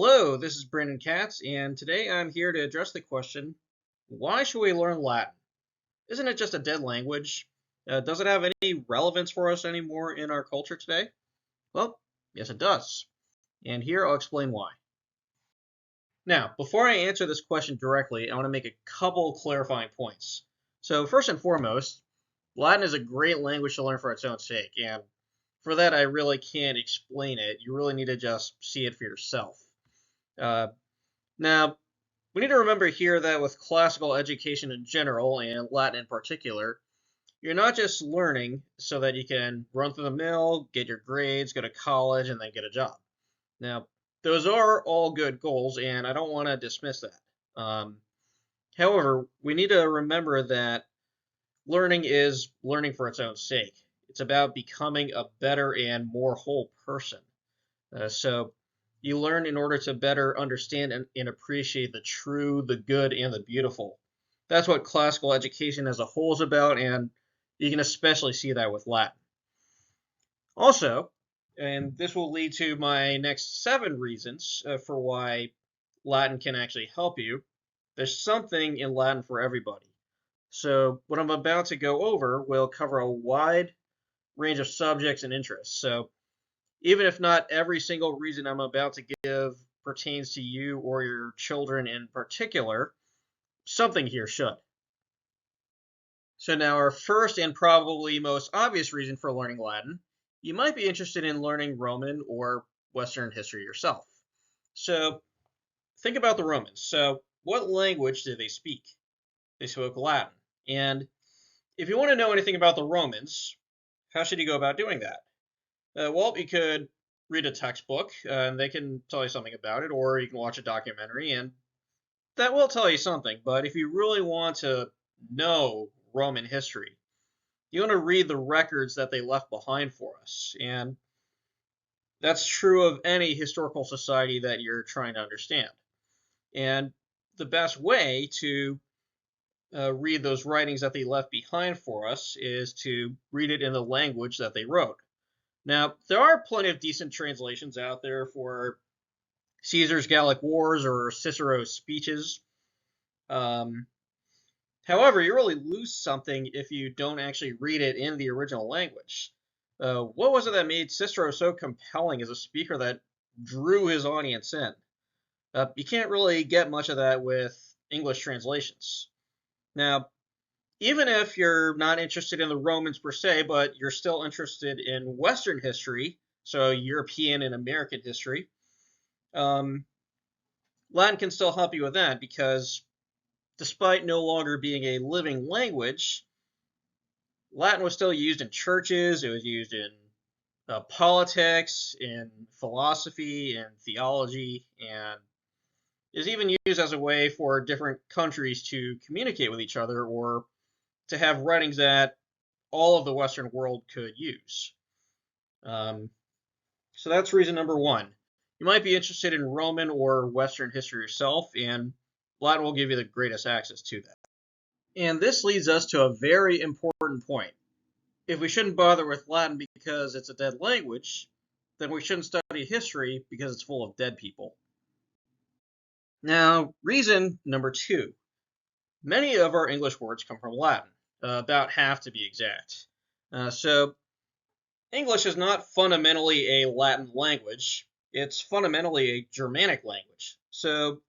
Hello, this is Brandon Katz, and today I'm here to address the question, why should we learn Latin? Isn't it just a dead language? Does it have any relevance for us anymore in our culture today? Well, yes, it does. And here I'll explain why. Now, before I answer this question directly, I want to make a couple clarifying points. So, first and foremost, Latin is a great language to learn for its own sake, and for that, I really can't explain it. You really need to just see it for yourself. Uh, Now, we need to remember here that with classical education in general, and Latin in particular, you're not just learning so that you can run through the mill, get your grades, go to college, and then get a job. Now, those are all good goals, and I don't want to dismiss that. However, we need to remember that learning is learning for its own sake. It's about becoming a better and more whole person. So you learn in order to better understand and appreciate the true, the good, and the beautiful. That's what classical education as a whole is about, and you can especially see that with Latin. Also, and this will lead to my next 7 reasons for why Latin can actually help you. There's something in Latin for everybody. So, what I'm about to go over will cover a wide range of subjects and interests. So, even if not every single reason I'm about to give pertains to you or your children in particular, something here should. So, now our first and probably most obvious reason for learning Latin, you might be interested in learning Roman or Western history yourself. So, think about the Romans. So, what language did they speak? They spoke Latin. And if you want to know anything about the Romans, how should you go about doing that? Well, you could read a textbook, and they can tell you something about it, or you can watch a documentary, and that will tell you something. But if you really want to know Roman history, you want to read the records that they left behind for us. And that's true of any historical society that you're trying to understand. And the best way to read those writings that they left behind for us is to read it in the language that they wrote. Now, there are plenty of decent translations out there for Caesar's Gallic Wars or Cicero's speeches. Um, However, you really lose something if you don't actually read it in the original language. What was it that made Cicero so compelling as a speaker that drew his audience in? You can't really get much of that with English translations. Now, even if you're not interested in the Romans per se, but you're still interested in Western history, so European and American history, um, Latin can still help you with that because despite no longer being a living language, Latin was still used in churches, it was used in politics, in philosophy, in theology, and is even used as a way for different countries to communicate with each other or to have writings that all of the Western world could use. Um, so that's reason number one. You might be interested in Roman or Western history yourself, and Latin will give you the greatest access to that. And this leads us to a very important point. If we shouldn't bother with Latin because it's a dead language, then we shouldn't study history because it's full of dead people. Now, reason number two. Many of our English words come from Latin, about half to be exact. So English is not fundamentally a Latin language, it's fundamentally a Germanic language. So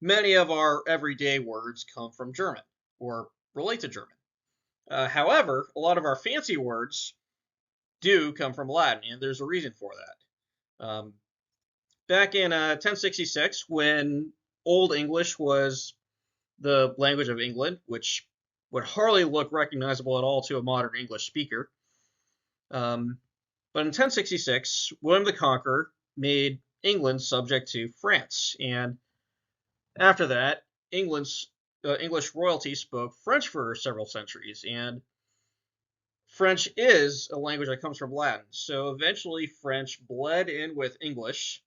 many of our everyday words come from German or relate to German. However, a lot of our fancy words do come from Latin, and there's a reason for that. Back in 1066, when Old English was the language of England, which would hardly look recognizable at all to a modern English speaker, but in 1066, William the Conqueror made England subject to France, and after that, English royalty spoke French for several centuries, and French is a language that comes from Latin. So eventually, French bled in with English,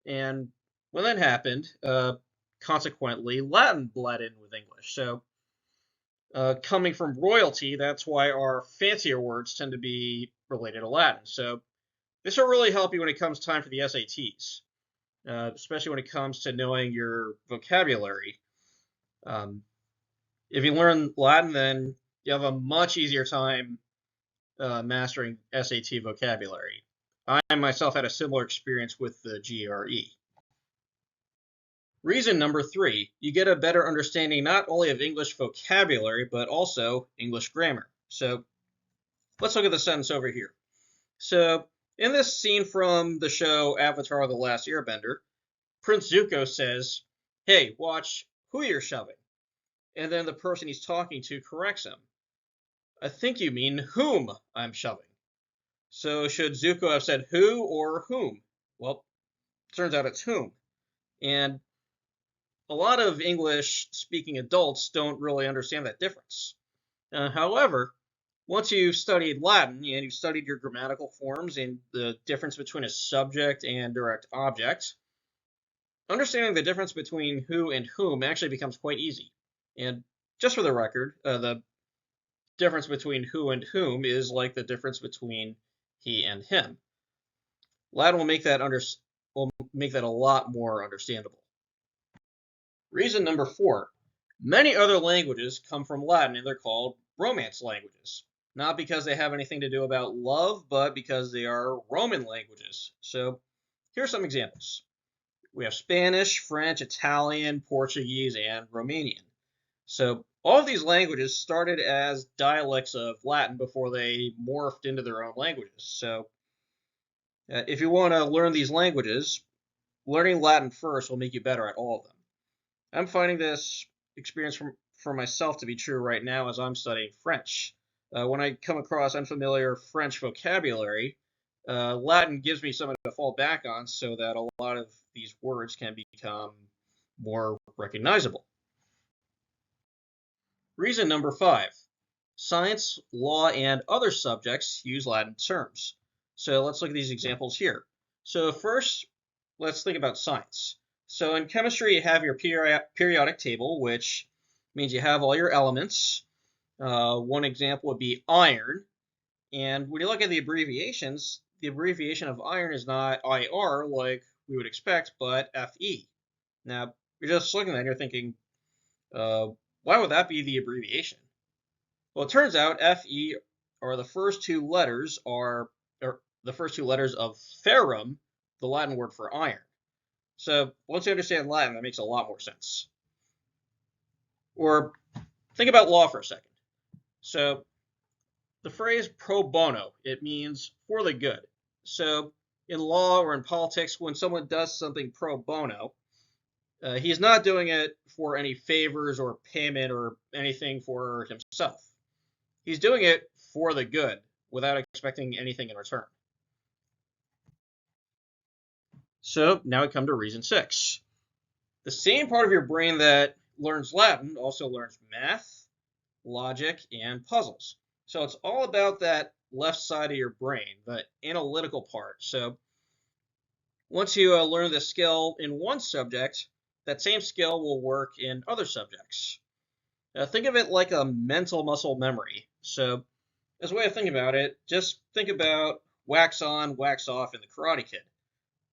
and when that happened, consequently, Latin bled in with English. So coming from royalty, that's why our fancier words tend to be related to Latin. So this will really help you when it comes time for the SATs. especially when it comes to knowing your vocabulary. Um, if you learn Latin, then you have a much easier time mastering SAT vocabulary. I myself had a similar experience with the GRE. Reason number three, you get a better understanding not only of English vocabulary, but also English grammar. So let's look at the sentence over here. So in this scene from the show Avatar: The Last Airbender, Prince Zuko says, "Hey, watch who you're shoving." And then the person he's talking to corrects him. "I think you mean whom I'm shoving." So should Zuko have said who or whom? Well, turns out it's whom. And a lot of English speaking adults don't really understand that difference. However, once you've studied Latin and you've studied your grammatical forms and the difference between a subject and direct object, understanding the difference between who and whom actually becomes quite easy. And just for the record, the difference between who and whom is like the difference between he and him. Latin will make that a lot more understandable. Reason number four. Many other languages come from Latin and they're called Romance languages. Not because they have anything to do about love, but because they are Roman languages. So here are some examples. We have Spanish, French, Italian, Portuguese, and Romanian. So all of these languages started as dialects of Latin before they morphed into their own languages. So if you want to learn these languages, learning Latin first will make you better at all of them. I'm finding this experience for myself to be true right now as I'm studying French. When I come across unfamiliar French vocabulary, Latin gives me something to fall back on so that a lot of these words can become more recognizable. Reason number five. Science, law, and other subjects use Latin terms. So let's look at these examples here. So first, let's think about science. So in chemistry, you have your periodic table, which means you have all your elements. One example would be iron. And when you look at the abbreviations, the abbreviation of iron is not IR like we would expect, but FE. Now, you're just looking at it and you're thinking, why would that be the abbreviation? Well, it turns out FE are the first two letters or the first two letters of ferrum, the Latin word for iron. So once you understand Latin, that makes a lot more sense. Or think about law for a second. So the phrase pro bono, it means for the good. So in law or in politics, when someone does something pro bono, he's not doing it for any favors or payment or anything for himself. He's doing it for the good without expecting anything in return. So now we come to reason six. The same part of your brain that learns Latin also learns math, logic, and puzzles. So it's all about that left side of your brain, the analytical part. So once you learn the skill in one subject, that same skill will work in other subjects. Think of it like a mental muscle memory. So as a way of thinking about it, just think about wax on, wax off in the Karate Kid.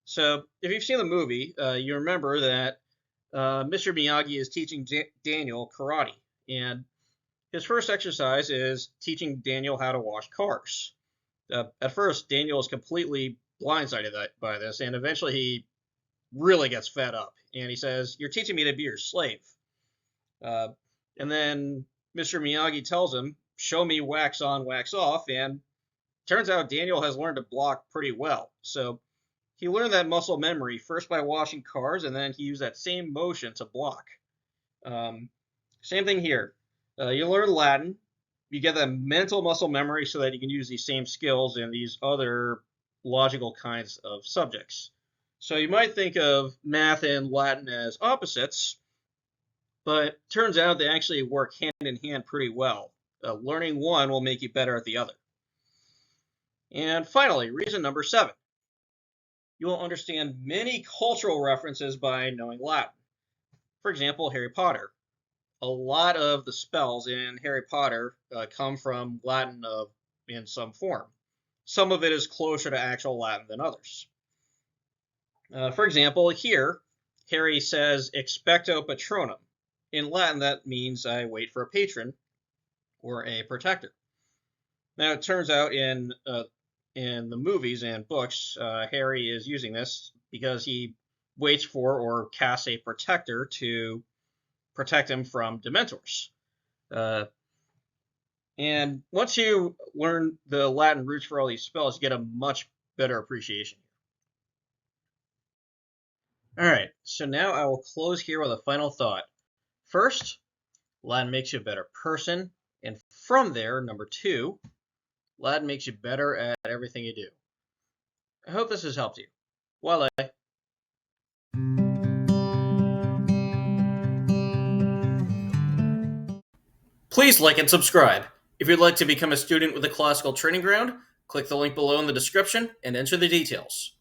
So if you've seen the movie, you remember that Mr. Miyagi is teaching Daniel karate, and his first exercise is teaching Daniel how to wash cars. At first, Daniel is completely blindsided by this, and eventually he really gets fed up, and he says, "You're teaching me to be your slave." And then Mr. Miyagi tells him, "Show me wax on, wax off," and turns out Daniel has learned to block pretty well. So he learned that muscle memory first by washing cars, and then he used that same motion to block. Same thing here. You learn Latin, you get that mental muscle memory so that you can use these same skills in these other logical kinds of subjects. So you might think of math and Latin as opposites, but turns out they actually work hand in hand pretty well. Learning one will make you better at the other. And finally, reason number seven. You will understand many cultural references by knowing Latin. For example, Harry Potter. A lot of the spells in Harry Potter come from Latin in some form. Some of it is closer to actual Latin than others. For example, here, Harry says expecto patronum. In Latin, that means I wait for a patron or a protector. Now, it turns out in the movies and books, Harry is using this because he waits for or casts a protector to protect him from Dementors. Uh, and once you learn the Latin roots for all these spells, you get a much better appreciation. All right, so now I will close here with a final thought. First, Latin makes you a better person, and from there, number two, Latin makes you better at everything you do. I hope this has helped you. Wale. Please like and subscribe. If you'd like to become a student with the Classical Training Ground, click the link below in the description and enter the details.